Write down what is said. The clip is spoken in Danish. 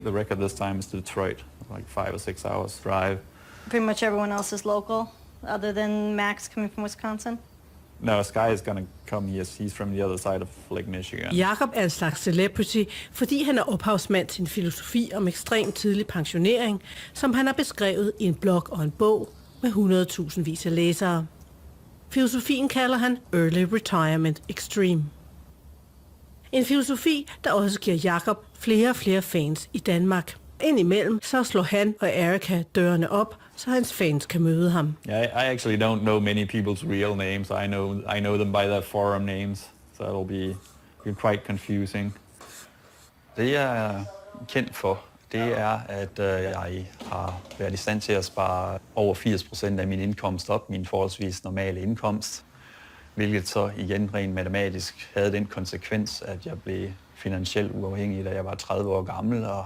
The record this time is Detroit, like 5 or 6 hours drive. Pretty much everyone else is local, other than Max coming from Wisconsin. No, Sky is gonna come. He's from the other side of Lake Michigan. Jakob er en slags celebrity, fordi han er ophavsmand til en filosofi om ekstrem tidlig pensionering, som han har beskrevet i en blog og en bog med 100.000 vis af læsere. Filosofien kalder han Early Retirement Extreme. En filosofi, der også giver Jakob flere og flere fans i Danmark. Indimellem så slår han og Erica dørene op, så hans fans kan møde ham. Yeah, I actually don't know many people's real names. I know them by their forum names, so it'll be quite confusing. Det jeg er kendt for, det er, at jeg har været i stand til at spare over 80% af min indkomst op, min forholdsvis normale indkomst, hvilket så igen rent matematisk havde den konsekvens, at jeg blev finansielt uafhængig, da jeg var 30 år gammel, og